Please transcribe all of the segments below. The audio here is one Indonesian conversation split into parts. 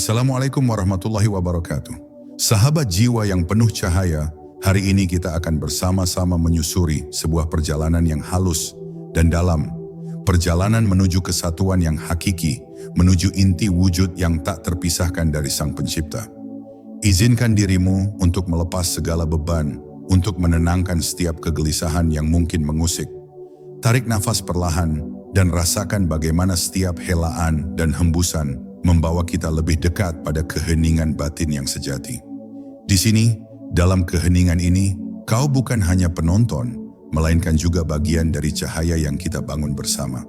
Assalamualaikum warahmatullahi wabarakatuh. Sahabat jiwa yang penuh cahaya, hari ini kita akan bersama-sama menyusuri sebuah perjalanan yang halus dan dalam. Perjalanan menuju kesatuan yang hakiki, menuju inti wujud yang tak terpisahkan dari Sang Pencipta. Izinkan dirimu untuk melepas segala beban, untuk menenangkan setiap kegelisahan yang mungkin mengusik. Tarik nafas perlahan dan rasakan bagaimana setiap helaan dan hembusan membawa kita lebih dekat pada keheningan batin yang sejati. Di sini, dalam keheningan ini, kau bukan hanya penonton, melainkan juga bagian dari cahaya yang kita bangun bersama.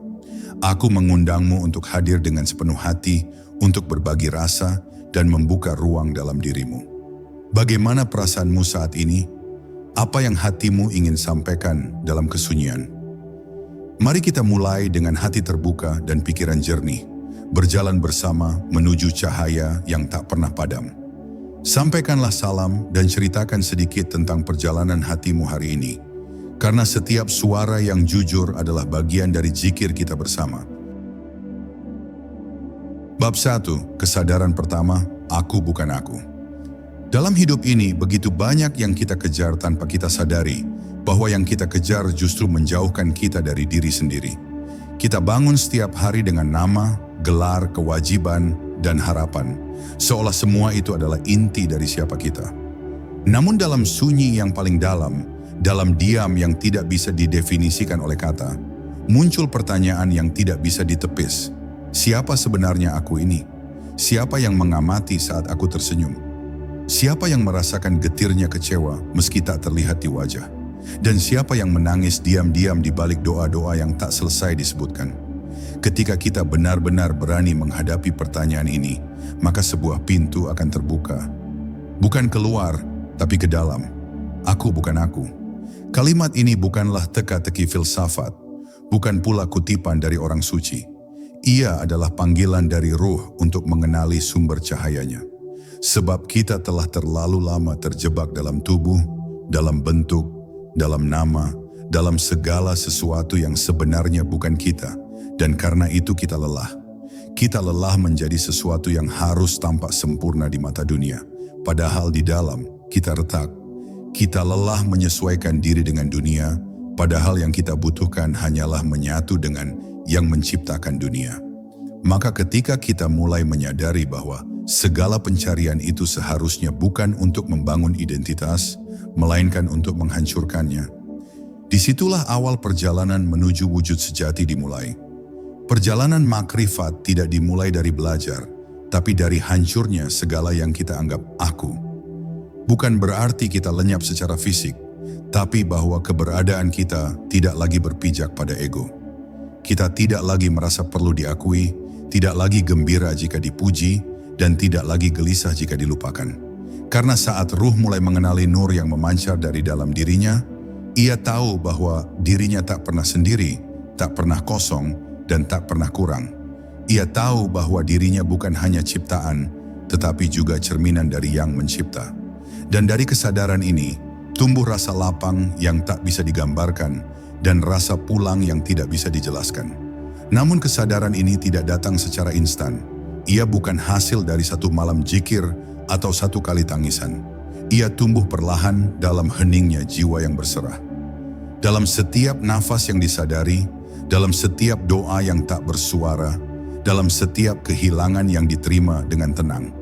Aku mengundangmu untuk hadir dengan sepenuh hati, untuk berbagi rasa dan membuka ruang dalam dirimu. Bagaimana perasaanmu saat ini? Apa yang hatimu ingin sampaikan dalam kesunyian? Mari kita mulai dengan hati terbuka dan pikiran jernih, berjalan bersama menuju cahaya yang tak pernah padam. Sampaikanlah salam dan ceritakan sedikit tentang perjalanan hatimu hari ini, karena setiap suara yang jujur adalah bagian dari zikir kita bersama. Bab 1, kesadaran pertama, aku bukan aku. Dalam hidup ini begitu banyak yang kita kejar tanpa kita sadari, bahwa yang kita kejar justru menjauhkan kita dari diri sendiri. Kita bangun setiap hari dengan nama, gelar, kewajiban, dan harapan, seolah semua itu adalah inti dari siapa kita. Namun dalam sunyi yang paling dalam diam yang tidak bisa didefinisikan oleh kata, muncul pertanyaan yang tidak bisa ditepis. Siapa sebenarnya aku ini? Siapa yang mengamati saat aku tersenyum? Siapa yang merasakan getirnya kecewa meski tak terlihat di wajah? Dan siapa yang menangis diam-diam di balik doa-doa yang tak selesai disebutkan? Ketika kita benar-benar berani menghadapi pertanyaan ini, maka sebuah pintu akan terbuka. Bukan keluar, tapi ke dalam. Aku bukan aku. Kalimat ini bukanlah teka-teki filsafat, bukan pula kutipan dari orang suci. Ia adalah panggilan dari ruh untuk mengenali sumber cahayanya. Sebab kita telah terlalu lama terjebak dalam tubuh, dalam bentuk, dalam nama, dalam segala sesuatu yang sebenarnya bukan kita. Dan karena itu kita lelah. Kita lelah menjadi sesuatu yang harus tampak sempurna di mata dunia. Padahal di dalam kita retak. Kita lelah menyesuaikan diri dengan dunia, padahal yang kita butuhkan hanyalah menyatu dengan yang menciptakan dunia. Maka ketika kita mulai menyadari bahwa segala pencarian itu seharusnya bukan untuk membangun identitas, melainkan untuk menghancurkannya, disitulah awal perjalanan menuju wujud sejati dimulai. Perjalanan makrifat tidak dimulai dari belajar, tapi dari hancurnya segala yang kita anggap aku. Bukan berarti kita lenyap secara fisik, tapi bahwa keberadaan kita tidak lagi berpijak pada ego. Kita tidak lagi merasa perlu diakui, tidak lagi gembira jika dipuji, dan tidak lagi gelisah jika dilupakan. Karena saat ruh mulai mengenali nur yang memancar dari dalam dirinya, ia tahu bahwa dirinya tak pernah sendiri, tak pernah kosong, dan tak pernah kurang. Ia tahu bahwa dirinya bukan hanya ciptaan, tetapi juga cerminan dari Yang Mencipta. Dan dari kesadaran ini, tumbuh rasa lapang yang tak bisa digambarkan, dan rasa pulang yang tidak bisa dijelaskan. Namun kesadaran ini tidak datang secara instan. Ia bukan hasil dari satu malam zikir atau satu kali tangisan. Ia tumbuh perlahan dalam heningnya jiwa yang berserah. Dalam setiap nafas yang disadari, dalam setiap doa yang tak bersuara, dalam setiap kehilangan yang diterima dengan tenang.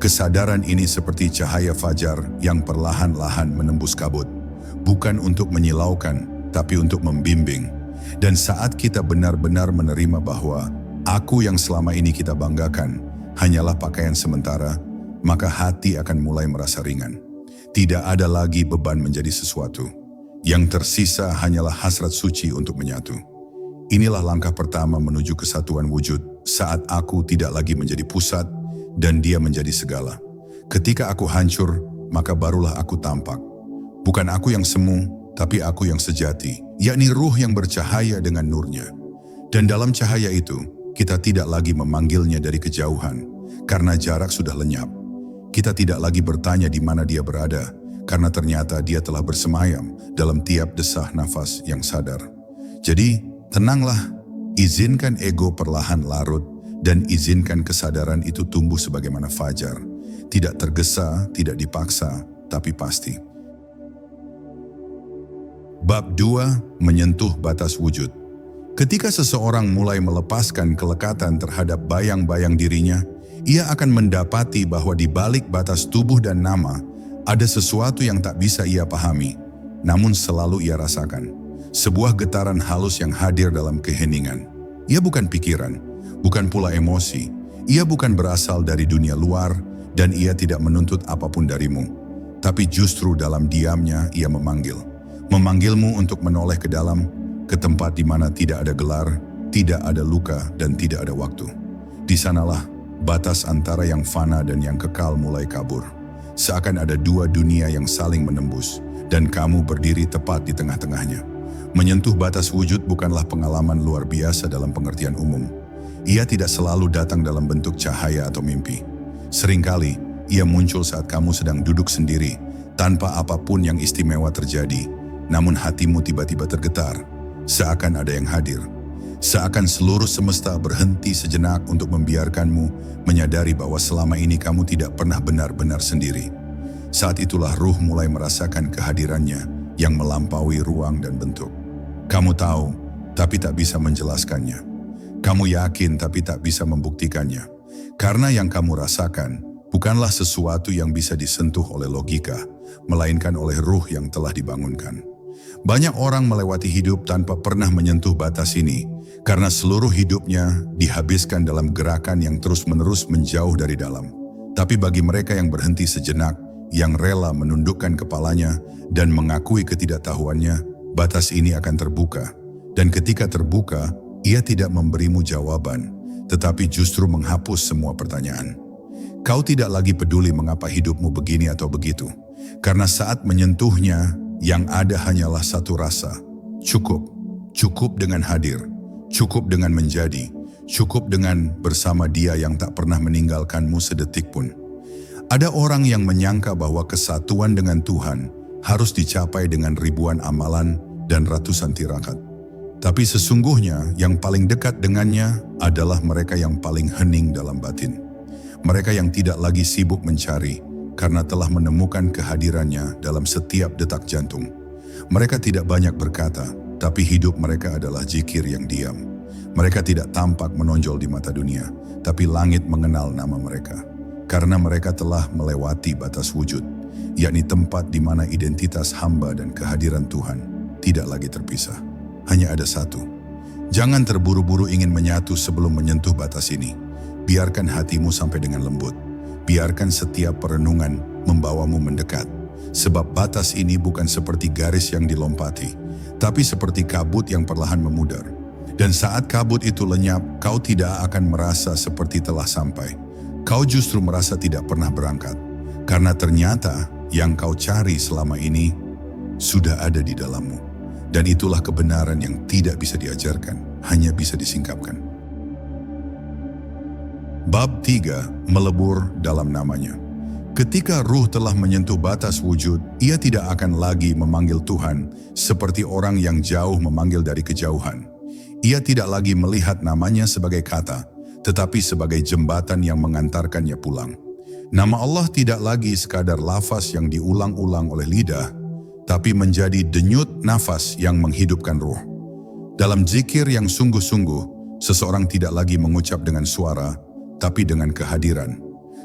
Kesadaran ini seperti cahaya fajar yang perlahan-lahan menembus kabut. Bukan untuk menyilaukan, tapi untuk membimbing. Dan saat kita benar-benar menerima bahwa aku yang selama ini kita banggakan hanyalah pakaian sementara, maka hati akan mulai merasa ringan. Tidak ada lagi beban menjadi sesuatu. Yang tersisa hanyalah hasrat suci untuk menyatu. Inilah langkah pertama menuju kesatuan wujud saat aku tidak lagi menjadi pusat dan dia menjadi segala. Ketika aku hancur, maka barulah aku tampak. Bukan aku yang semu, tapi aku yang sejati, yakni ruh yang bercahaya dengan nurnya. Dan dalam cahaya itu, kita tidak lagi memanggilnya dari kejauhan, karena jarak sudah lenyap. Kita tidak lagi bertanya di mana dia berada, karena ternyata dia telah bersemayam dalam tiap desah nafas yang sadar. Jadi, tenanglah, izinkan ego perlahan larut dan izinkan kesadaran itu tumbuh sebagaimana fajar. Tidak tergesa, tidak dipaksa, tapi pasti. Bab 2. Menyentuh batas wujud. Ketika seseorang mulai melepaskan kelekatan terhadap bayang-bayang dirinya, ia akan mendapati bahwa di balik batas tubuh dan nama, ada sesuatu yang tak bisa ia pahami, namun selalu ia rasakan. Sebuah getaran halus yang hadir dalam keheningan. Ia bukan pikiran, bukan pula emosi. Ia bukan berasal dari dunia luar, dan ia tidak menuntut apapun darimu. Tapi justru dalam diamnya ia memanggil. Memanggilmu untuk menoleh ke dalam, ke tempat di mana tidak ada gelar, tidak ada luka, dan tidak ada waktu. Di sanalah batas antara yang fana dan yang kekal mulai kabur. Seakan ada dua dunia yang saling menembus, dan kamu berdiri tepat di tengah-tengahnya. Menyentuh batas wujud bukanlah pengalaman luar biasa dalam pengertian umum. Ia tidak selalu datang dalam bentuk cahaya atau mimpi. Seringkali, ia muncul saat kamu sedang duduk sendiri, tanpa apapun yang istimewa terjadi, namun hatimu tiba-tiba tergetar, seakan ada yang hadir. Seakan seluruh semesta berhenti sejenak untuk membiarkanmu menyadari bahwa selama ini kamu tidak pernah benar-benar sendiri. Saat itulah ruh mulai merasakan kehadirannya yang melampaui ruang dan bentuk. Kamu tahu, tapi tak bisa menjelaskannya. Kamu yakin, tapi tak bisa membuktikannya. Karena yang kamu rasakan bukanlah sesuatu yang bisa disentuh oleh logika, melainkan oleh ruh yang telah dibangunkan. Banyak orang melewati hidup tanpa pernah menyentuh batas ini, karena seluruh hidupnya dihabiskan dalam gerakan yang terus-menerus menjauh dari dalam. Tapi bagi mereka yang berhenti sejenak, yang rela menundukkan kepalanya dan mengakui ketidaktahuannya, batas ini akan terbuka. Dan ketika terbuka, ia tidak memberimu jawaban, tetapi justru menghapus semua pertanyaan. Kau tidak lagi peduli mengapa hidupmu begini atau begitu, karena saat menyentuhnya, yang ada hanyalah satu rasa, cukup. Cukup dengan hadir, cukup dengan menjadi, cukup dengan bersama Dia yang tak pernah meninggalkanmu sedetik pun. Ada orang yang menyangka bahwa kesatuan dengan Tuhan harus dicapai dengan ribuan amalan dan ratusan tirakat. Tapi sesungguhnya yang paling dekat dengannya adalah mereka yang paling hening dalam batin. Mereka yang tidak lagi sibuk mencari, karena telah menemukan kehadirannya dalam setiap detak jantung. Mereka tidak banyak berkata, tapi hidup mereka adalah zikir yang diam. Mereka tidak tampak menonjol di mata dunia, tapi langit mengenal nama mereka. Karena mereka telah melewati batas wujud, yakni tempat di mana identitas hamba dan kehadiran Tuhan tidak lagi terpisah. Hanya ada satu. Jangan terburu-buru ingin menyatu sebelum menyentuh batas ini. Biarkan hatimu sampai dengan lembut. Biarkan setiap perenungan membawamu mendekat. Sebab batas ini bukan seperti garis yang dilompati, tapi seperti kabut yang perlahan memudar. Dan saat kabut itu lenyap, kau tidak akan merasa seperti telah sampai. Kau justru merasa tidak pernah berangkat. Karena ternyata yang kau cari selama ini sudah ada di dalammu. Dan itulah kebenaran yang tidak bisa diajarkan, hanya bisa disingkapkan. Bab 3. Melebur dalam namanya. Ketika ruh telah menyentuh batas wujud, ia tidak akan lagi memanggil Tuhan seperti orang yang jauh memanggil dari kejauhan. Ia tidak lagi melihat namanya sebagai kata, tetapi sebagai jembatan yang mengantarkannya pulang. Nama Allah tidak lagi sekadar lafaz yang diulang-ulang oleh lidah, tapi menjadi denyut nafas yang menghidupkan ruh. Dalam zikir yang sungguh-sungguh, seseorang tidak lagi mengucap dengan suara, tapi dengan kehadiran.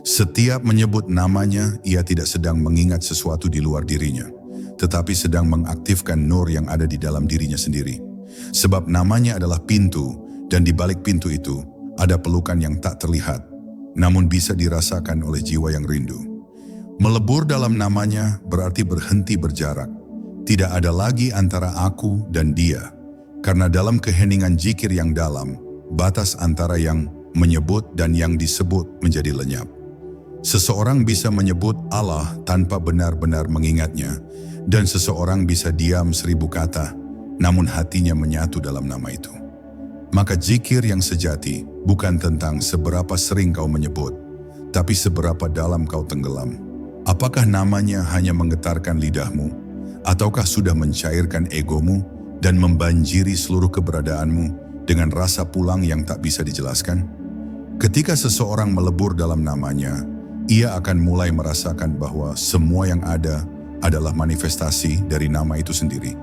Setiap menyebut namanya, ia tidak sedang mengingat sesuatu di luar dirinya, tetapi sedang mengaktifkan nur yang ada di dalam dirinya sendiri. Sebab namanya adalah pintu, dan di balik pintu itu ada pelukan yang tak terlihat, namun bisa dirasakan oleh jiwa yang rindu. Melebur dalam namanya berarti berhenti berjarak. Tidak ada lagi antara aku dan dia, karena dalam keheningan zikir yang dalam, batas antara yang menyebut dan yang disebut menjadi lenyap. Seseorang bisa menyebut Allah tanpa benar-benar mengingatnya, dan seseorang bisa diam 1000 kata, namun hatinya menyatu dalam nama itu. Maka zikir yang sejati bukan tentang seberapa sering kau menyebut, tapi seberapa dalam kau tenggelam. Apakah namanya hanya menggetarkan lidahmu, ataukah sudah mencairkan egomu dan membanjiri seluruh keberadaanmu dengan rasa pulang yang tak bisa dijelaskan? Ketika seseorang melebur dalam namanya, ia akan mulai merasakan bahwa semua yang ada adalah manifestasi dari nama itu sendiri.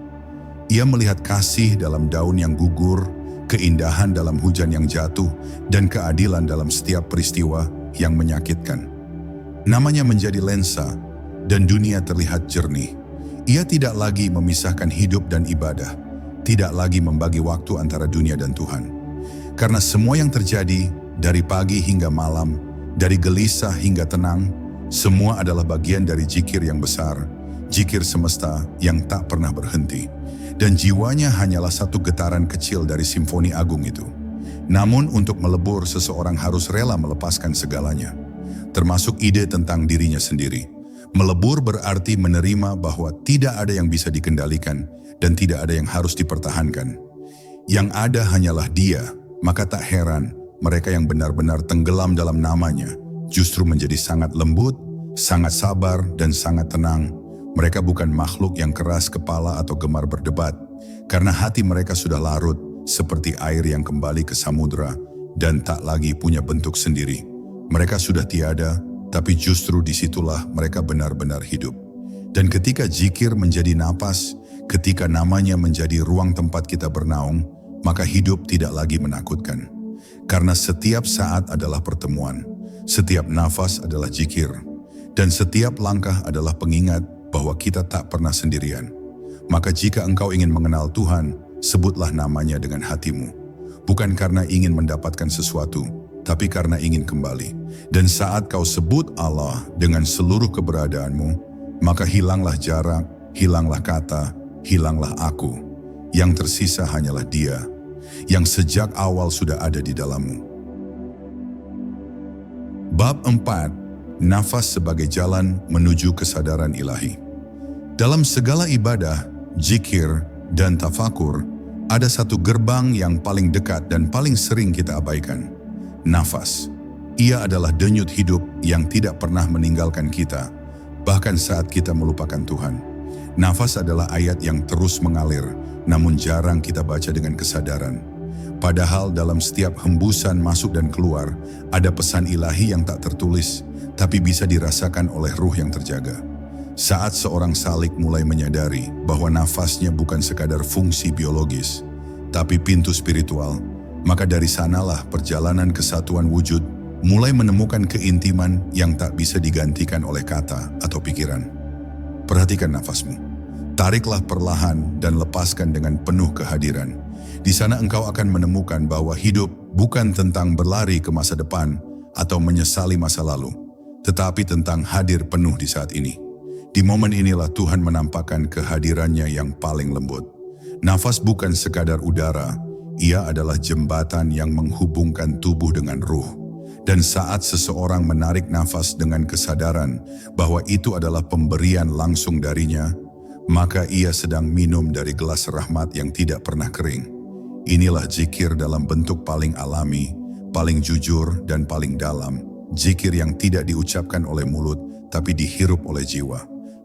Ia melihat kasih dalam daun yang gugur, keindahan dalam hujan yang jatuh, dan keadilan dalam setiap peristiwa yang menyakitkan. Namanya menjadi lensa, dan dunia terlihat jernih. Ia tidak lagi memisahkan hidup dan ibadah, tidak lagi membagi waktu antara dunia dan Tuhan. Karena semua yang terjadi, dari pagi hingga malam, dari gelisah hingga tenang, semua adalah bagian dari zikir yang besar, zikir semesta yang tak pernah berhenti. Dan jiwanya hanyalah satu getaran kecil dari simfoni agung itu. Namun untuk melebur, seseorang harus rela melepaskan segalanya, termasuk ide tentang dirinya sendiri. Melebur berarti menerima bahwa tidak ada yang bisa dikendalikan dan tidak ada yang harus dipertahankan. Yang ada hanyalah Dia, maka tak heran mereka yang benar-benar tenggelam dalam namanya justru menjadi sangat lembut, sangat sabar, dan sangat tenang. Mereka bukan makhluk yang keras kepala atau gemar berdebat, karena hati mereka sudah larut seperti air yang kembali ke samudera dan tak lagi punya bentuk sendiri. Mereka sudah tiada, tapi justru disitulah mereka benar-benar hidup. Dan ketika zikir menjadi napas, ketika namanya menjadi ruang tempat kita bernaung, maka hidup tidak lagi menakutkan. Karena setiap saat adalah pertemuan, setiap nafas adalah zikir, dan setiap langkah adalah pengingat bahwa kita tak pernah sendirian. Maka jika engkau ingin mengenal Tuhan, sebutlah namanya dengan hatimu. Bukan karena ingin mendapatkan sesuatu, tapi karena ingin kembali. Dan saat kau sebut Allah dengan seluruh keberadaanmu, maka hilanglah jarak, hilanglah kata, hilanglah aku. Yang tersisa hanyalah Dia, yang sejak awal sudah ada di dalammu. Bab 4. Nafas sebagai jalan menuju kesadaran ilahi. Dalam segala ibadah, zikir, dan tafakur, ada satu gerbang yang paling dekat dan paling sering kita abaikan. Nafas. Ia adalah denyut hidup yang tidak pernah meninggalkan kita, bahkan saat kita melupakan Tuhan. Nafas adalah ayat yang terus mengalir, namun jarang kita baca dengan kesadaran. Padahal dalam setiap hembusan masuk dan keluar, ada pesan ilahi yang tak tertulis, tapi bisa dirasakan oleh ruh yang terjaga. Saat seorang salik mulai menyadari bahwa nafasnya bukan sekadar fungsi biologis, tapi pintu spiritual, maka dari sanalah perjalanan kesatuan wujud mulai menemukan keintiman yang tak bisa digantikan oleh kata atau pikiran. Perhatikan nafasmu. Tariklah perlahan dan lepaskan dengan penuh kehadiran. Di sana engkau akan menemukan bahwa hidup bukan tentang berlari ke masa depan atau menyesali masa lalu, tetapi tentang hadir penuh di saat ini. Di momen inilah Tuhan menampakkan kehadirannya yang paling lembut. Nafas bukan sekadar udara, ia adalah jembatan yang menghubungkan tubuh dengan ruh. Dan saat seseorang menarik nafas dengan kesadaran bahwa itu adalah pemberian langsung darinya, maka ia sedang minum dari gelas rahmat yang tidak pernah kering. Inilah zikir dalam bentuk paling alami, paling jujur, dan paling dalam. Zikir yang tidak diucapkan oleh mulut, tapi dihirup oleh jiwa.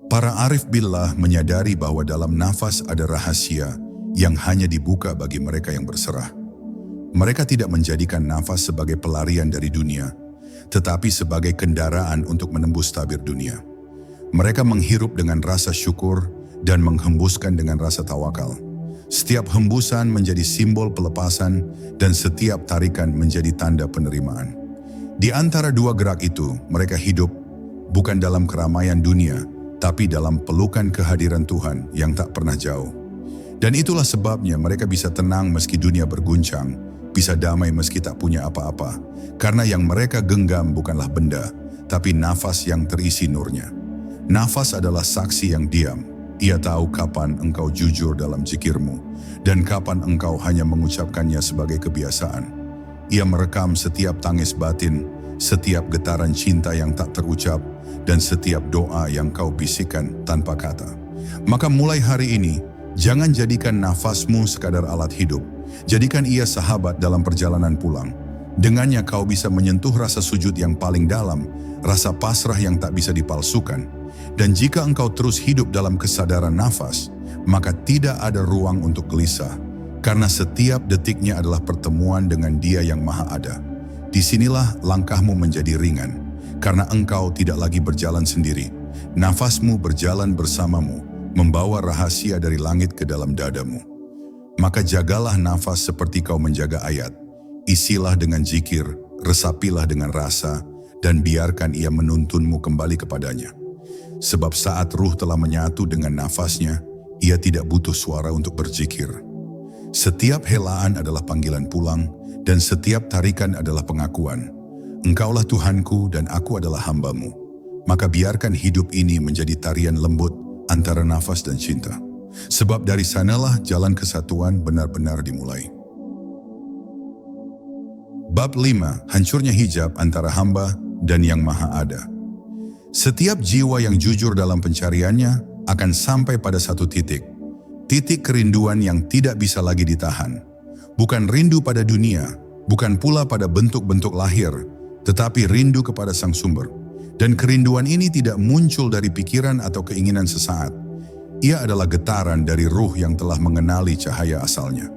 Para arif billah menyadari bahwa dalam nafas ada rahasia yang hanya dibuka bagi mereka yang berserah. Mereka tidak menjadikan nafas sebagai pelarian dari dunia, tetapi sebagai kendaraan untuk menembus tabir dunia. Mereka menghirup dengan rasa syukur dan menghembuskan dengan rasa tawakal. Setiap hembusan menjadi simbol pelepasan dan setiap tarikan menjadi tanda penerimaan. Di antara dua gerak itu, mereka hidup bukan dalam keramaian dunia, tapi dalam pelukan kehadiran Tuhan yang tak pernah jauh. Dan itulah sebabnya mereka bisa tenang meski dunia berguncang, bisa damai meski tak punya apa-apa, karena yang mereka genggam bukanlah benda, tapi nafas yang terisi nurnya. Nafas adalah saksi yang diam. Ia tahu kapan engkau jujur dalam zikirmu, dan kapan engkau hanya mengucapkannya sebagai kebiasaan. Ia merekam setiap tangis batin, setiap getaran cinta yang tak terucap, dan setiap doa yang kau bisikkan tanpa kata. Maka mulai hari ini, jangan jadikan nafasmu sekadar alat hidup. Jadikan ia sahabat dalam perjalanan pulang. Dengannya kau bisa menyentuh rasa sujud yang paling dalam, rasa pasrah yang tak bisa dipalsukan. Dan jika engkau terus hidup dalam kesadaran nafas, maka tidak ada ruang untuk gelisah, karena setiap detiknya adalah pertemuan dengan Dia yang Maha Ada. Disinilah langkahmu menjadi ringan, karena engkau tidak lagi berjalan sendiri. Nafasmu berjalan bersamamu, membawa rahasia dari langit ke dalam dadamu. Maka jagalah nafas seperti kau menjaga ayat. Isilah dengan zikir, resapilah dengan rasa, dan biarkan ia menuntunmu kembali kepadanya. Sebab saat ruh telah menyatu dengan nafasnya, ia tidak butuh suara untuk berzikir. Setiap helaan adalah panggilan pulang, dan setiap tarikan adalah pengakuan. Engkaulah Tuhanku dan aku adalah hamba-Mu. Maka biarkan hidup ini menjadi tarian lembut antara nafas dan cinta. Sebab dari sanalah jalan kesatuan benar-benar dimulai. Bab 5. Hancurnya hijab antara hamba dan Yang Maha Ada. Setiap jiwa yang jujur dalam pencariannya akan sampai pada satu titik. Titik kerinduan yang tidak bisa lagi ditahan. Bukan rindu pada dunia, bukan pula pada bentuk-bentuk lahir, tetapi rindu kepada Sang Sumber. Dan kerinduan ini tidak muncul dari pikiran atau keinginan sesaat. Ia adalah getaran dari ruh yang telah mengenali cahaya asalnya.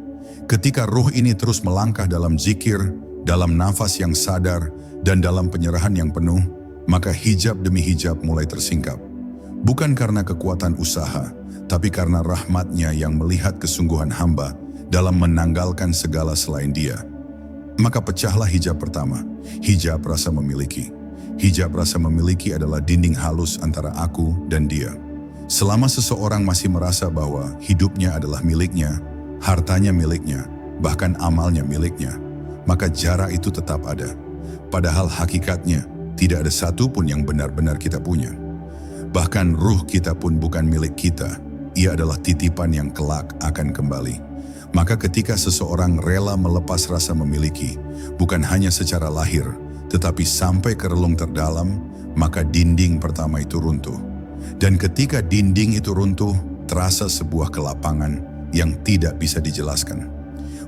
Ketika ruh ini terus melangkah dalam zikir, dalam nafas yang sadar, dan dalam penyerahan yang penuh, maka hijab demi hijab mulai tersingkap. Bukan karena kekuatan usaha, tapi karena rahmat-Nya yang melihat kesungguhan hamba dalam menanggalkan segala selain Dia. Maka pecahlah hijab pertama, hijab rasa memiliki. Hijab rasa memiliki adalah dinding halus antara aku dan Dia. Selama seseorang masih merasa bahwa hidupnya adalah miliknya, hartanya miliknya, bahkan amalnya miliknya, maka jarak itu tetap ada. Padahal hakikatnya, tidak ada satu pun yang benar-benar kita punya. Bahkan ruh kita pun bukan milik kita, ia adalah titipan yang kelak akan kembali. Maka ketika seseorang rela melepas rasa memiliki, bukan hanya secara lahir, tetapi sampai ke relung terdalam, maka dinding pertama itu runtuh. Dan ketika dinding itu runtuh, terasa sebuah kelapangan yang tidak bisa dijelaskan.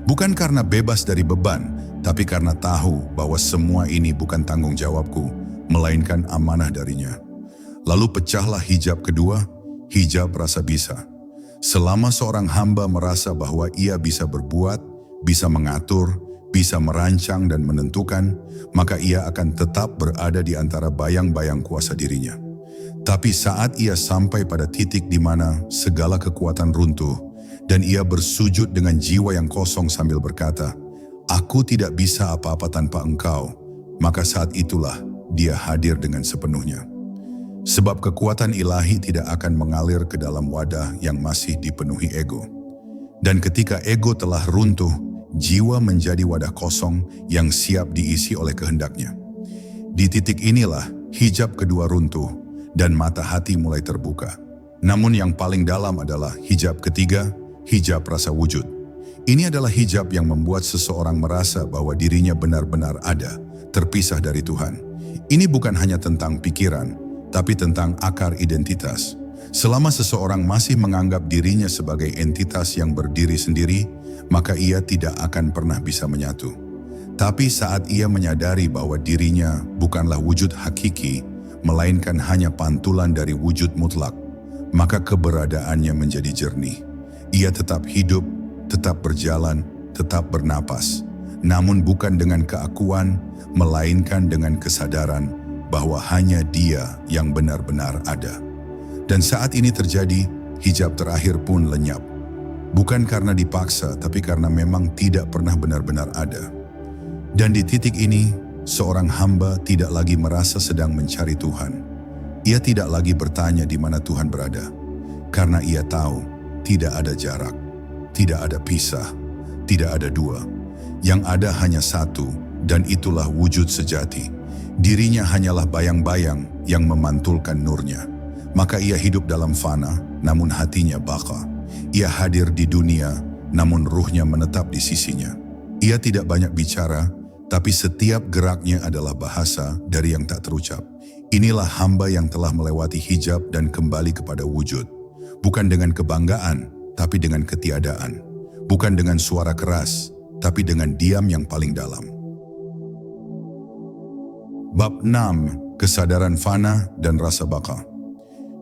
Bukan karena bebas dari beban, tapi karena tahu bahwa semua ini bukan tanggung jawabku, melainkan amanah darinya. Lalu pecahlah hijab kedua, hijab rasa bisa. Selama seorang hamba merasa bahwa ia bisa berbuat, bisa mengatur, bisa merancang dan menentukan, maka ia akan tetap berada di antara bayang-bayang kuasa dirinya. Tapi saat ia sampai pada titik di mana segala kekuatan runtuh, dan ia bersujud dengan jiwa yang kosong sambil berkata, "Aku tidak bisa apa-apa tanpa Engkau," maka saat itulah dia hadir dengan sepenuhnya. Sebab kekuatan ilahi tidak akan mengalir ke dalam wadah yang masih dipenuhi ego. Dan ketika ego telah runtuh, jiwa menjadi wadah kosong yang siap diisi oleh kehendaknya. Di titik inilah hijab kedua runtuh dan mata hati mulai terbuka. Namun yang paling dalam adalah hijab ketiga, hijab rasa wujud. Ini adalah hijab yang membuat seseorang merasa bahwa dirinya benar-benar ada, terpisah dari Tuhan. Ini bukan hanya tentang pikiran, tapi tentang akar identitas. Selama seseorang masih menganggap dirinya sebagai entitas yang berdiri sendiri, maka ia tidak akan pernah bisa menyatu. Tapi saat ia menyadari bahwa dirinya bukanlah wujud hakiki, melainkan hanya pantulan dari wujud mutlak, maka keberadaannya menjadi jernih. Ia tetap hidup, tetap berjalan, tetap bernapas, namun bukan dengan keakuan, melainkan dengan kesadaran bahwa hanya Dia yang benar-benar ada. Dan saat ini terjadi, hijab terakhir pun lenyap. Bukan karena dipaksa, tapi karena memang tidak pernah benar-benar ada. Dan di titik ini, seorang hamba tidak lagi merasa sedang mencari Tuhan. Ia tidak lagi bertanya di mana Tuhan berada, karena ia tahu tidak ada jarak, tidak ada pisah, tidak ada dua. Yang ada hanya satu, dan itulah wujud sejati. Dirinya hanyalah bayang-bayang yang memantulkan nurnya. Maka ia hidup dalam fana, namun hatinya baka. Ia hadir di dunia, namun ruhnya menetap di sisinya. Ia tidak banyak bicara, tapi setiap geraknya adalah bahasa dari yang tak terucap. Inilah hamba yang telah melewati hijab dan kembali kepada wujud. Bukan dengan kebanggaan, tapi dengan ketiadaan. Bukan dengan suara keras, tapi dengan diam yang paling dalam. Bab 6. Kesadaran fana dan rasa baka.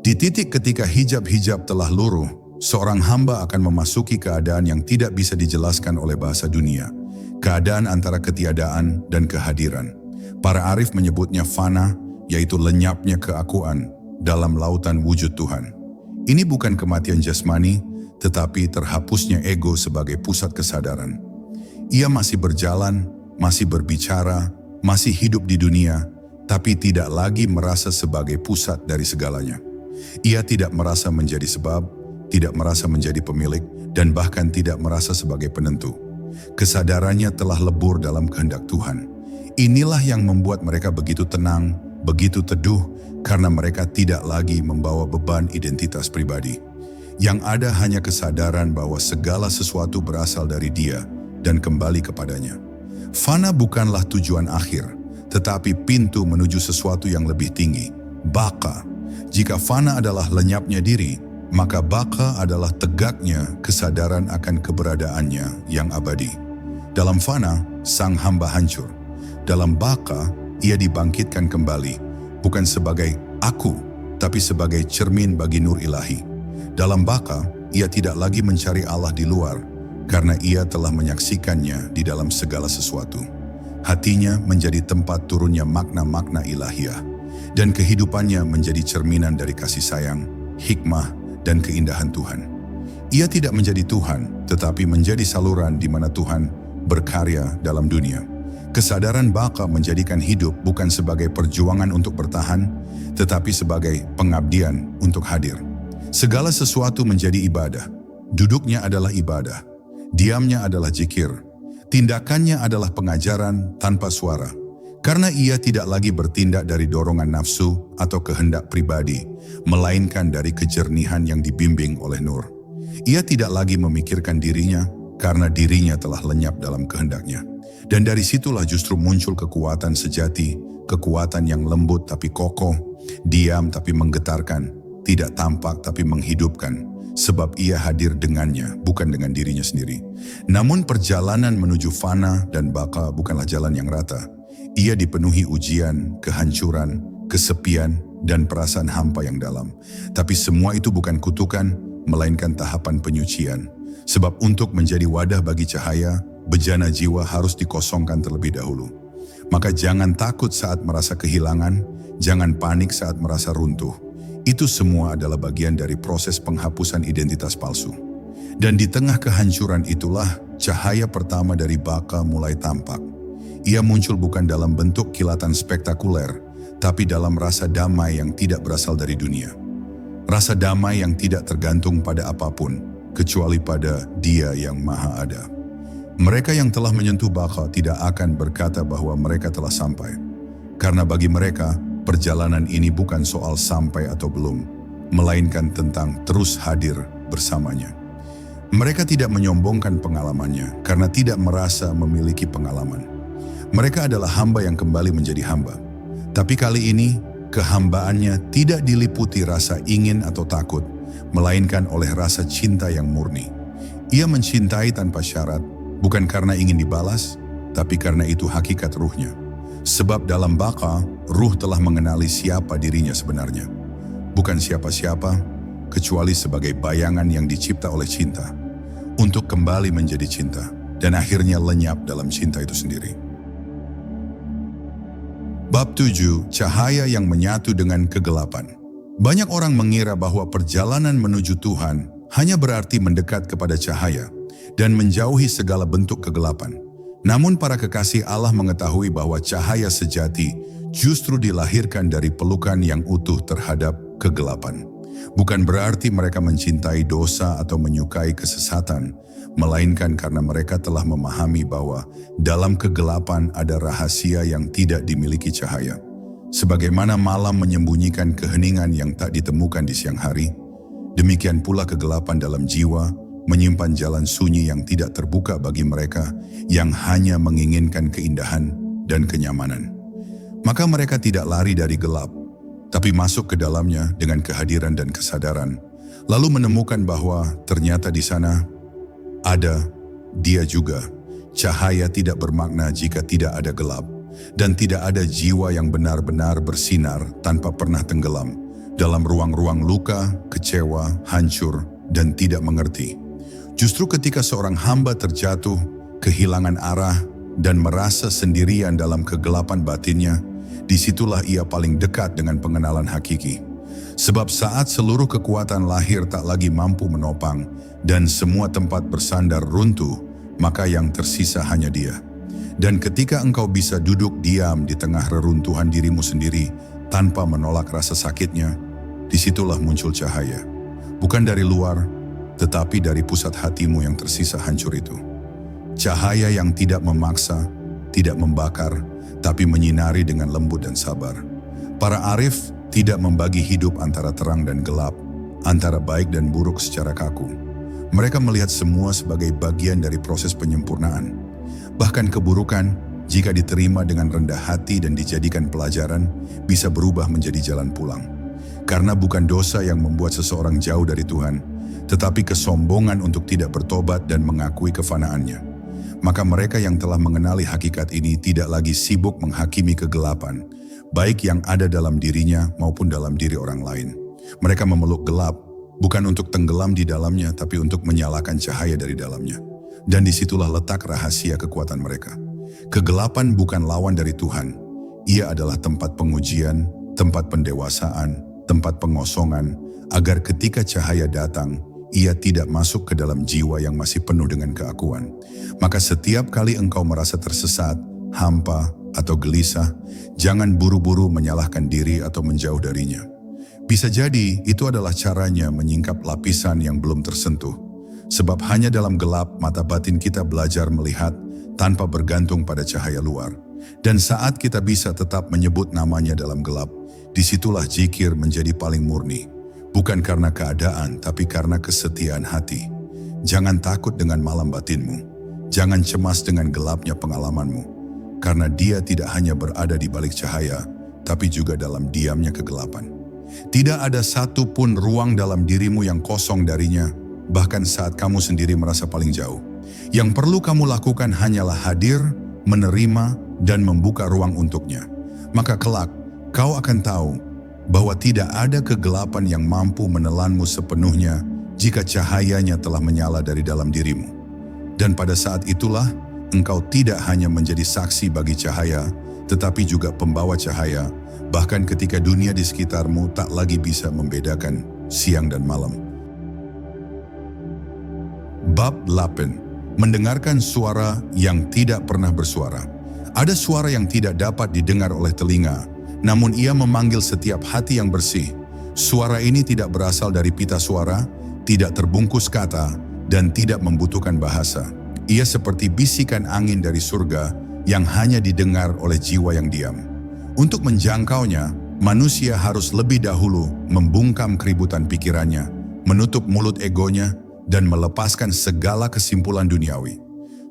Di titik ketika hijab-hijab telah luruh, seorang hamba akan memasuki keadaan yang tidak bisa dijelaskan oleh bahasa dunia. keadaan antara ketiadaan dan kehadiran. Para arif menyebutnya fana, yaitu lenyapnya keakuan dalam lautan wujud Tuhan. Ini bukan kematian jasmani, tetapi terhapusnya ego sebagai pusat kesadaran. Ia masih berjalan, masih berbicara, masih hidup di dunia, tapi tidak lagi merasa sebagai pusat dari segalanya. Ia tidak merasa menjadi sebab, tidak merasa menjadi pemilik, dan bahkan tidak merasa sebagai penentu. Kesadarannya telah lebur dalam kehendak Tuhan. Inilah yang membuat mereka begitu tenang, begitu teduh, karena mereka tidak lagi membawa beban identitas pribadi. Yang ada hanya kesadaran bahwa segala sesuatu berasal dari Dia dan kembali kepadanya. Fana bukanlah tujuan akhir, tetapi pintu menuju sesuatu yang lebih tinggi, baka. Jika fana adalah lenyapnya diri, maka baka adalah tegaknya kesadaran akan keberadaannya yang abadi. Dalam fana, sang hamba hancur. Dalam baka, ia dibangkitkan kembali, bukan sebagai aku, tapi sebagai cermin bagi nur ilahi. Dalam baka, ia tidak lagi mencari Allah di luar, karena ia telah menyaksikannya di dalam segala sesuatu. Hatinya menjadi tempat turunnya makna-makna ilahiyah, dan kehidupannya menjadi cerminan dari kasih sayang, hikmah, dan keindahan Tuhan. Ia tidak menjadi Tuhan, tetapi menjadi saluran di mana Tuhan berkarya dalam dunia. Kesadaran baka menjadikan hidup bukan sebagai perjuangan untuk bertahan, tetapi sebagai pengabdian untuk hadir. Segala sesuatu menjadi ibadah. Duduknya adalah ibadah. Diamnya adalah zikir. Tindakannya adalah pengajaran tanpa suara. Karena ia tidak lagi bertindak dari dorongan nafsu atau kehendak pribadi, melainkan dari kejernihan yang dibimbing oleh nur. Ia tidak lagi memikirkan dirinya, karena dirinya telah lenyap dalam kehendaknya. Dan dari situlah justru muncul kekuatan sejati, kekuatan yang lembut tapi kokoh, diam tapi menggetarkan, tidak tampak tapi menghidupkan, sebab ia hadir dengannya, bukan dengan dirinya sendiri. Namun perjalanan menuju fana dan baka bukanlah jalan yang rata. Ia dipenuhi ujian, kehancuran, kesepian, dan perasaan hampa yang dalam. Tapi semua itu bukan kutukan, melainkan tahapan penyucian. Sebab untuk menjadi wadah bagi cahaya, bejana jiwa harus dikosongkan terlebih dahulu. Maka jangan takut saat merasa kehilangan, jangan panik saat merasa runtuh. Itu semua adalah bagian dari proses penghapusan identitas palsu. Dan di tengah kehancuran itulah cahaya pertama dari baka mulai tampak. Ia muncul bukan dalam bentuk kilatan spektakuler, tapi dalam rasa damai yang tidak berasal dari dunia. Rasa damai yang tidak tergantung pada apapun, kecuali pada Dia yang Maha Ada. Mereka yang telah menyentuh baka tidak akan berkata bahwa mereka telah sampai. Karena bagi mereka, perjalanan ini bukan soal sampai atau belum, melainkan tentang terus hadir bersamanya. Mereka tidak menyombongkan pengalamannya karena tidak merasa memiliki pengalaman. Mereka adalah hamba yang kembali menjadi hamba. Tapi kali ini, kehambaannya tidak diliputi rasa ingin atau takut, melainkan oleh rasa cinta yang murni. Ia mencintai tanpa syarat, bukan karena ingin dibalas, tapi karena itu hakikat ruhnya. Sebab dalam baka, ruh telah mengenali siapa dirinya sebenarnya. Bukan siapa-siapa, kecuali sebagai bayangan yang dicipta oleh cinta, untuk kembali menjadi cinta, dan akhirnya lenyap dalam cinta itu sendiri. Bab 7, cahaya yang menyatu dengan kegelapan. Banyak orang mengira bahwa perjalanan menuju Tuhan hanya berarti mendekat kepada cahaya dan menjauhi segala bentuk kegelapan. Namun para kekasih Allah mengetahui bahwa cahaya sejati justru dilahirkan dari pelukan yang utuh terhadap kegelapan. Bukan berarti mereka mencintai dosa atau menyukai kesesatan, melainkan karena mereka telah memahami bahwa dalam kegelapan ada rahasia yang tidak dimiliki cahaya. Sebagaimana malam menyembunyikan keheningan yang tak ditemukan di siang hari, demikian pula kegelapan dalam jiwa menyimpan jalan sunyi yang tidak terbuka bagi mereka yang hanya menginginkan keindahan dan kenyamanan. Maka mereka tidak lari dari gelap, tapi masuk ke dalamnya dengan kehadiran dan kesadaran, lalu menemukan bahwa ternyata di sana ada Dia juga. Cahaya tidak bermakna jika tidak ada gelap, dan tidak ada jiwa yang benar-benar bersinar tanpa pernah tenggelam dalam ruang-ruang luka, kecewa, hancur, dan tidak mengerti. Justru ketika seorang hamba terjatuh, kehilangan arah, dan merasa sendirian dalam kegelapan batinnya, disitulah ia paling dekat dengan pengenalan hakiki. Sebab saat seluruh kekuatan lahir tak lagi mampu menopang dan semua tempat bersandar runtuh, maka yang tersisa hanya Dia. Dan ketika engkau bisa duduk diam di tengah reruntuhan dirimu sendiri tanpa menolak rasa sakitnya, disitulah muncul cahaya. Bukan dari luar, tetapi dari pusat hatimu yang tersisa hancur itu. Cahaya yang tidak memaksa, tidak membakar, tapi menyinari dengan lembut dan sabar. Para arif tidak membagi hidup antara terang dan gelap, antara baik dan buruk secara kaku. Mereka melihat semua sebagai bagian dari proses penyempurnaan. Bahkan keburukan, jika diterima dengan rendah hati dan dijadikan pelajaran, bisa berubah menjadi jalan pulang. Karena bukan dosa yang membuat seseorang jauh dari Tuhan, tetapi kesombongan untuk tidak bertobat dan mengakui kefanaannya. Maka mereka yang telah mengenali hakikat ini tidak lagi sibuk menghakimi kegelapan, baik yang ada dalam dirinya maupun dalam diri orang lain. Mereka memeluk gelap, bukan untuk tenggelam di dalamnya, tapi untuk menyalakan cahaya dari dalamnya. Dan disitulah letak rahasia kekuatan mereka. Kegelapan bukan lawan dari Tuhan. Ia adalah tempat pengujian, tempat pendewasaan, tempat pengosongan, agar ketika cahaya datang, ia tidak masuk ke dalam jiwa yang masih penuh dengan keakuan. Maka setiap kali engkau merasa tersesat, hampa, atau gelisah, jangan buru-buru menyalahkan diri atau menjauh darinya. Bisa jadi itu adalah caranya menyingkap lapisan yang belum tersentuh. Sebab hanya dalam gelap mata batin kita belajar melihat tanpa bergantung pada cahaya luar. Dan saat kita bisa tetap menyebut namanya dalam gelap, disitulah zikir menjadi paling murni. Bukan karena keadaan, tapi karena kesetiaan hati. Jangan takut dengan malam batinmu. Jangan cemas dengan gelapnya pengalamanmu. Karena Dia tidak hanya berada di balik cahaya, tapi juga dalam diamnya kegelapan. Tidak ada satu pun ruang dalam dirimu yang kosong darinya, bahkan saat kamu sendiri merasa paling jauh. Yang perlu kamu lakukan hanyalah hadir, menerima, dan membuka ruang untuknya. Maka kelak, kau akan tahu bahwa tidak ada kegelapan yang mampu menelanmu sepenuhnya jika cahayanya telah menyala dari dalam dirimu. Dan pada saat itulah, engkau tidak hanya menjadi saksi bagi cahaya, tetapi juga pembawa cahaya, bahkan ketika dunia di sekitarmu tak lagi bisa membedakan siang dan malam. Bab 8. Mendengarkan suara yang tidak pernah bersuara. Ada suara yang tidak dapat didengar oleh telinga, namun ia memanggil setiap hati yang bersih. Suara ini tidak berasal dari pita suara, tidak terbungkus kata, dan tidak membutuhkan bahasa. Ia seperti bisikan angin dari surga yang hanya didengar oleh jiwa yang diam. Untuk menjangkaunya, manusia harus lebih dahulu membungkam keributan pikirannya, menutup mulut egonya, dan melepaskan segala kesimpulan duniawi.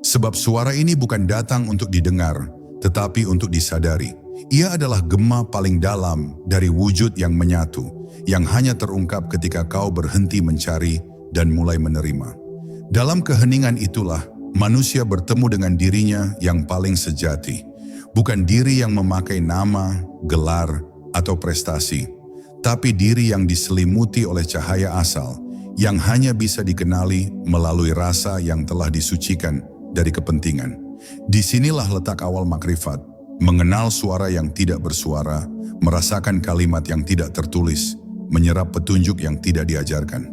Sebab suara ini bukan datang untuk didengar, tetapi untuk disadari. Ia adalah gema paling dalam dari wujud yang menyatu, yang hanya terungkap ketika kau berhenti mencari dan mulai menerima. Dalam keheningan itulah, manusia bertemu dengan dirinya yang paling sejati. Bukan diri yang memakai nama, gelar, atau prestasi, tapi diri yang diselimuti oleh cahaya asal, yang hanya bisa dikenali melalui rasa yang telah disucikan dari kepentingan. Disinilah letak awal makrifat, mengenal suara yang tidak bersuara, merasakan kalimat yang tidak tertulis, menyerap petunjuk yang tidak diajarkan.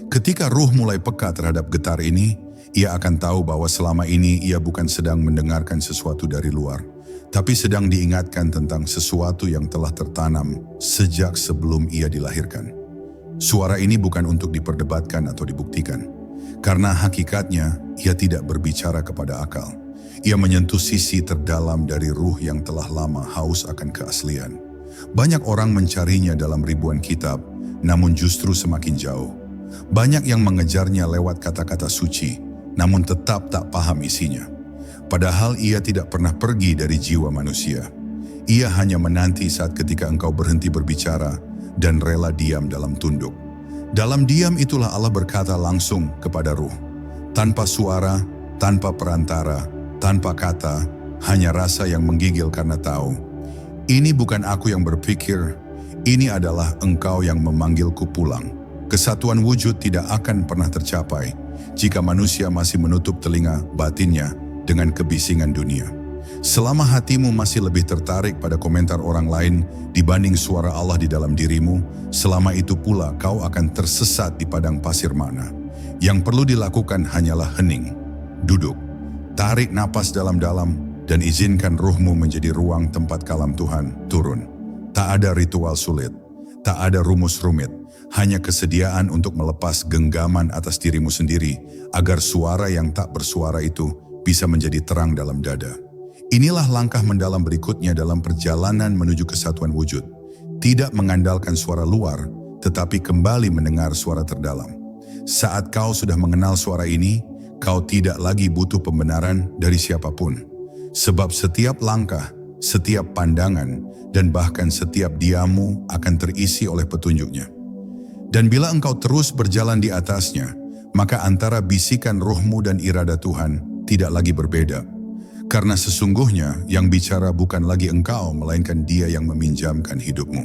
Ketika ruh mulai peka terhadap getar ini, ia akan tahu bahwa selama ini ia bukan sedang mendengarkan sesuatu dari luar, tapi sedang diingatkan tentang sesuatu yang telah tertanam sejak sebelum ia dilahirkan. Suara ini bukan untuk diperdebatkan atau dibuktikan, karena hakikatnya ia tidak berbicara kepada akal. Ia menyentuh sisi terdalam dari ruh yang telah lama haus akan keaslian. Banyak orang mencarinya dalam ribuan kitab, namun justru semakin jauh. Banyak yang mengejarnya lewat kata-kata suci, namun tetap tak paham isinya. Padahal ia tidak pernah pergi dari jiwa manusia. Ia hanya menanti saat ketika engkau berhenti berbicara dan rela diam dalam tunduk. Dalam diam itulah Allah berkata langsung kepada ruh. Tanpa suara, tanpa perantara, tanpa kata, hanya rasa yang menggigil karena tahu. Ini bukan aku yang berpikir, ini adalah engkau yang memanggilku pulang. Kesatuan wujud tidak akan pernah tercapai jika manusia masih menutup telinga batinnya dengan kebisingan dunia. Selama hatimu masih lebih tertarik pada komentar orang lain dibanding suara Allah di dalam dirimu, selama itu pula kau akan tersesat di padang pasir mana. Yang perlu dilakukan hanyalah hening, duduk, tarik napas dalam-dalam, dan izinkan ruhmu menjadi ruang tempat kalam Tuhan turun. Tak ada ritual sulit, tak ada rumus rumit, hanya kesediaan untuk melepas genggaman atas dirimu sendiri agar suara yang tak bersuara itu bisa menjadi terang dalam dada. Inilah langkah mendalam berikutnya dalam perjalanan menuju kesatuan wujud. Tidak mengandalkan suara luar, tetapi kembali mendengar suara terdalam. Saat kau sudah mengenal suara ini, kau tidak lagi butuh pembenaran dari siapapun. Sebab setiap langkah, setiap pandangan, dan bahkan setiap diammu akan terisi oleh petunjuknya. Dan bila engkau terus berjalan di atasnya, maka antara bisikan rohmu dan irada Tuhan tidak lagi berbeda. Karena sesungguhnya yang bicara bukan lagi engkau, melainkan Dia yang meminjamkan hidupmu.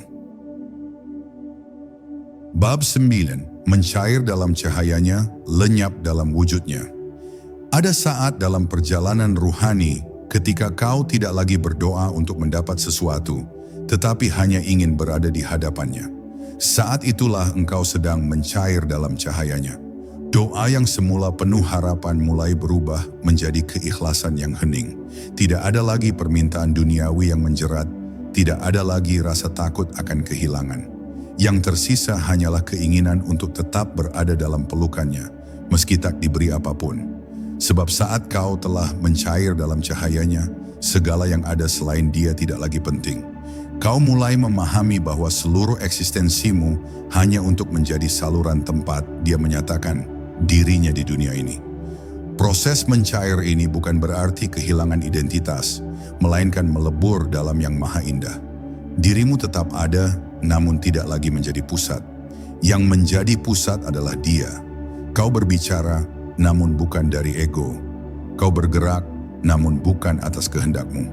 Bab 9. Mencair dalam cahayanya, lenyap dalam wujudnya. Ada saat dalam perjalanan ruhani ketika kau tidak lagi berdoa untuk mendapat sesuatu, tetapi hanya ingin berada di hadapannya. Saat itulah engkau sedang mencair dalam cahayanya. Doa yang semula penuh harapan mulai berubah menjadi keikhlasan yang hening. Tidak ada lagi permintaan duniawi yang menjerat, tidak ada lagi rasa takut akan kehilangan. Yang tersisa hanyalah keinginan untuk tetap berada dalam pelukannya, meski tak diberi apapun. Sebab saat kau telah mencair dalam cahayanya, segala yang ada selain Dia tidak lagi penting. Kau mulai memahami bahwa seluruh eksistensimu hanya untuk menjadi saluran tempat Dia menyatakan dirinya di dunia ini. Proses mencair ini bukan berarti kehilangan identitas, melainkan melebur dalam yang maha indah. Dirimu tetap ada, namun tidak lagi menjadi pusat. Yang menjadi pusat adalah Dia. Kau berbicara, namun bukan dari ego. Kau bergerak, namun bukan atas kehendakmu.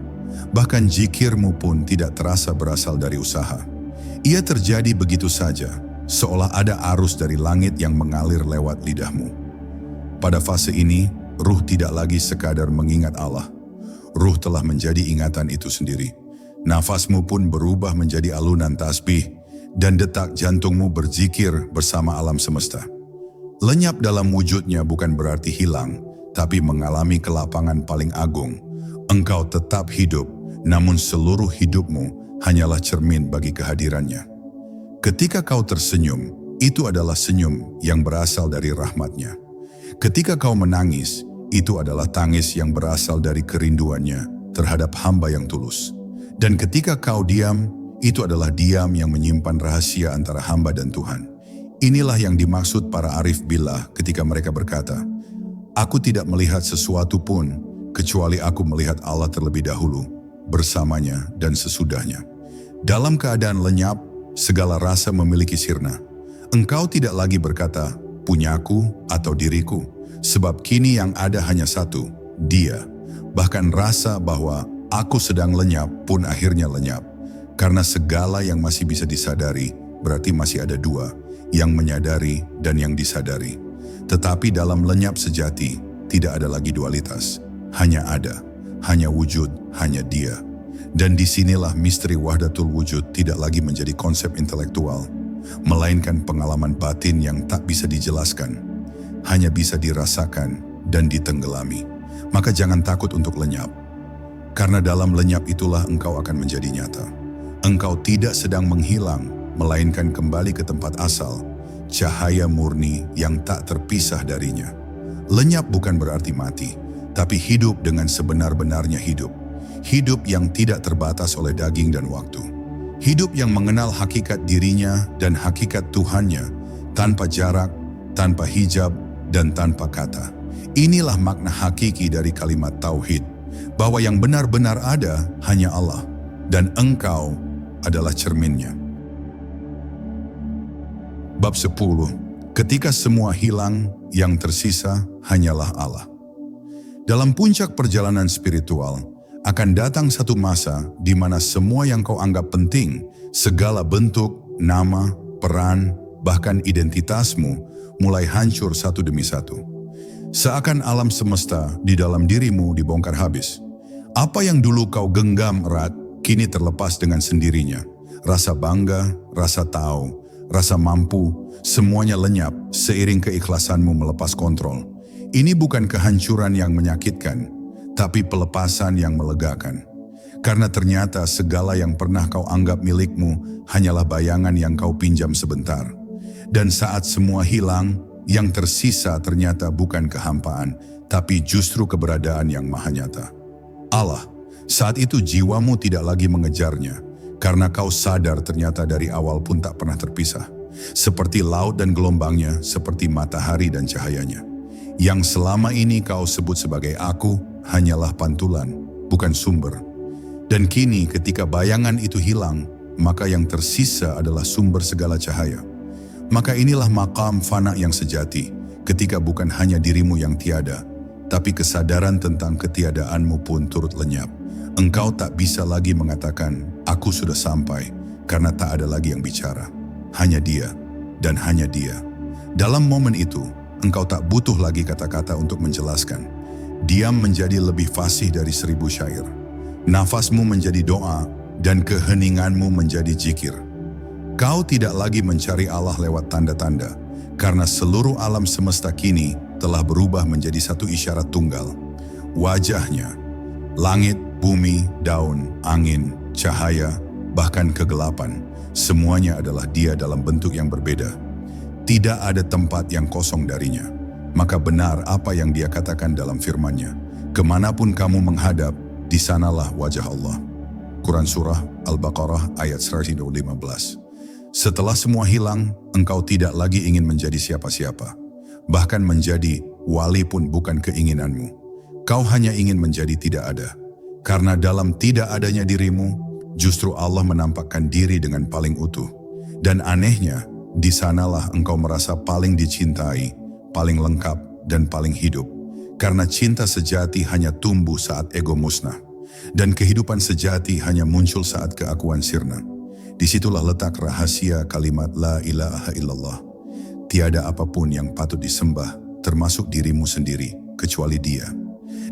Bahkan zikirmu pun tidak terasa berasal dari usaha. Ia terjadi begitu saja, seolah ada arus dari langit yang mengalir lewat lidahmu. Pada fase ini, ruh tidak lagi sekadar mengingat Allah. Ruh telah menjadi ingatan itu sendiri. Nafasmu pun berubah menjadi alunan tasbih, dan detak jantungmu berzikir bersama alam semesta. Lenyap dalam wujudnya bukan berarti hilang, tapi mengalami kelapangan paling agung. Engkau tetap hidup, namun seluruh hidupmu hanyalah cermin bagi kehadirannya. Ketika kau tersenyum, itu adalah senyum yang berasal dari rahmat-Nya. Ketika kau menangis, itu adalah tangis yang berasal dari kerinduannya terhadap hamba yang tulus. Dan ketika kau diam, itu adalah diam yang menyimpan rahasia antara hamba dan Tuhan. Inilah yang dimaksud para arif billah ketika mereka berkata, "Aku tidak melihat sesuatu pun, kecuali aku melihat Allah terlebih dahulu, bersamanya dan sesudahnya." Dalam keadaan lenyap, segala rasa memiliki sirna. Engkau tidak lagi berkata, punyaku atau diriku, sebab kini yang ada hanya satu, Dia. Bahkan rasa bahwa aku sedang lenyap pun akhirnya lenyap. Karena segala yang masih bisa disadari, berarti masih ada dua, yang menyadari dan yang disadari. Tetapi dalam lenyap sejati, tidak ada lagi dualitas. Hanya ada, hanya wujud, hanya Dia. Dan disinilah misteri wahdatul wujud tidak lagi menjadi konsep intelektual, melainkan pengalaman batin yang tak bisa dijelaskan, hanya bisa dirasakan dan ditenggelami. Maka jangan takut untuk lenyap, karena dalam lenyap itulah engkau akan menjadi nyata. Engkau tidak sedang menghilang, melainkan kembali ke tempat asal, cahaya murni yang tak terpisah darinya. Lenyap bukan berarti mati, tapi hidup dengan sebenar-benarnya hidup. Hidup yang tidak terbatas oleh daging dan waktu. Hidup yang mengenal hakikat dirinya dan hakikat Tuhannya, tanpa jarak, tanpa hijab, dan tanpa kata. Inilah makna hakiki dari kalimat tauhid, bahwa yang benar-benar ada hanya Allah, dan engkau adalah cerminnya. Bab 10. Ketika semua hilang, yang tersisa hanyalah Allah. Dalam puncak perjalanan spiritual, akan datang satu masa di mana semua yang kau anggap penting, segala bentuk, nama, peran, bahkan identitasmu mulai hancur satu demi satu. Seakan alam semesta di dalam dirimu dibongkar habis. Apa yang dulu kau genggam erat, kini terlepas dengan sendirinya. Rasa bangga, rasa tahu, rasa mampu, semuanya lenyap seiring keikhlasanmu melepas kontrol. Ini bukan kehancuran yang menyakitkan, tapi pelepasan yang melegakan. Karena ternyata segala yang pernah kau anggap milikmu hanyalah bayangan yang kau pinjam sebentar. Dan saat semua hilang, yang tersisa ternyata bukan kehampaan, tapi justru keberadaan yang maha nyata. Allah, saat itu jiwamu tidak lagi mengejarnya, karena kau sadar ternyata dari awal pun tak pernah terpisah. Seperti laut dan gelombangnya, seperti matahari dan cahayanya. Yang selama ini kau sebut sebagai aku, hanyalah pantulan, bukan sumber. Dan kini ketika bayangan itu hilang, maka yang tersisa adalah sumber segala cahaya. Maka inilah maqam fana yang sejati, ketika bukan hanya dirimu yang tiada, tapi kesadaran tentang ketiadaanmu pun turut lenyap. Engkau tak bisa lagi mengatakan, aku sudah sampai, karena tak ada lagi yang bicara. Hanya dia, dan hanya dia. Dalam momen itu, engkau tak butuh lagi kata-kata untuk menjelaskan. Diam menjadi lebih fasih dari 1000 syair. Nafasmu menjadi doa, dan keheninganmu menjadi zikir. Kau tidak lagi mencari Allah lewat tanda-tanda, karena seluruh alam semesta kini telah berubah menjadi satu isyarat tunggal. Wajahnya, langit, bumi, daun, angin, cahaya, bahkan kegelapan, semuanya adalah dia dalam bentuk yang berbeda. Tidak ada tempat yang kosong darinya. Maka benar apa yang dia katakan dalam firman-Nya, kemanapun kamu menghadap, di sanalah wajah Allah. Quran Surah Al-Baqarah ayat 115. Setelah semua hilang, engkau tidak lagi ingin menjadi siapa-siapa. Bahkan menjadi wali pun bukan keinginanmu. Kau hanya ingin menjadi tidak ada. Karena dalam tidak adanya dirimu, justru Allah menampakkan diri dengan paling utuh. Dan anehnya, di sanalah engkau merasa paling dicintai, paling lengkap, dan paling hidup. Karena cinta sejati hanya tumbuh saat ego musnah. Dan kehidupan sejati hanya muncul saat keakuan sirna. Disitulah letak rahasia kalimat La ilaha illallah. Tiada apapun yang patut disembah, termasuk dirimu sendiri, kecuali Dia.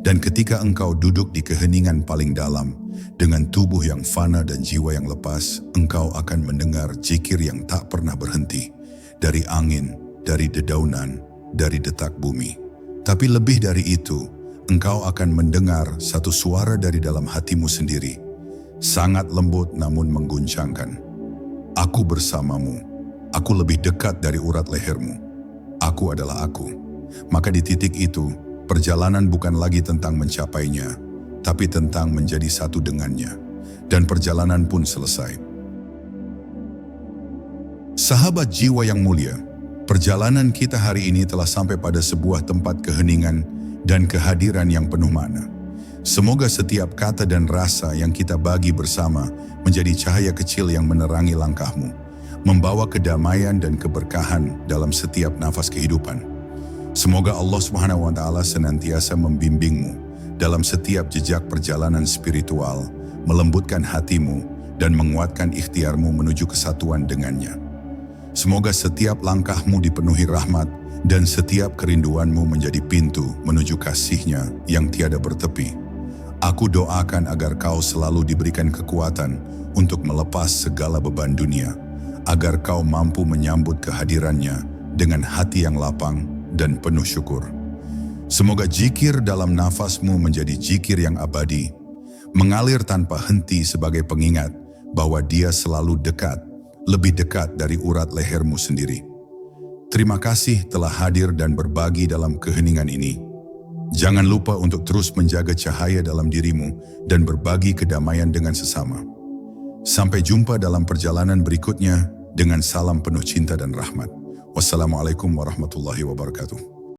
Dan ketika engkau duduk di keheningan paling dalam, dengan tubuh yang fana dan jiwa yang lepas, engkau akan mendengar zikir yang tak pernah berhenti. Dari angin, dari dedaunan, dari detak bumi. Tapi lebih dari itu, engkau akan mendengar satu suara dari dalam hatimu sendiri. Sangat lembut namun mengguncangkan. Aku bersamamu. Aku lebih dekat dari urat lehermu. Aku adalah aku. Maka di titik itu, perjalanan bukan lagi tentang mencapainya, tapi tentang menjadi satu dengannya. Dan perjalanan pun selesai. Sahabat jiwa yang mulia, perjalanan kita hari ini telah sampai pada sebuah tempat keheningan dan kehadiran yang penuh makna. Semoga setiap kata dan rasa yang kita bagi bersama menjadi cahaya kecil yang menerangi langkahmu, membawa kedamaian dan keberkahan dalam setiap nafas kehidupan. Semoga Allah SWT senantiasa membimbingmu dalam setiap jejak perjalanan spiritual, melembutkan hatimu dan menguatkan ikhtiarmu menuju kesatuan dengannya. Semoga setiap langkahmu dipenuhi rahmat dan setiap kerinduanmu menjadi pintu menuju kasih-Nya yang tiada bertepi. Aku doakan agar kau selalu diberikan kekuatan untuk melepas segala beban dunia, agar kau mampu menyambut kehadiran-Nya dengan hati yang lapang dan penuh syukur. Semoga zikir dalam nafasmu menjadi zikir yang abadi, mengalir tanpa henti sebagai pengingat bahwa Dia selalu dekat, lebih dekat dari urat lehermu sendiri. Terima kasih telah hadir dan berbagi dalam keheningan ini. Jangan lupa untuk terus menjaga cahaya dalam dirimu dan berbagi kedamaian dengan sesama. Sampai jumpa dalam perjalanan berikutnya dengan salam penuh cinta dan rahmat. Wassalamualaikum warahmatullahi wabarakatuh.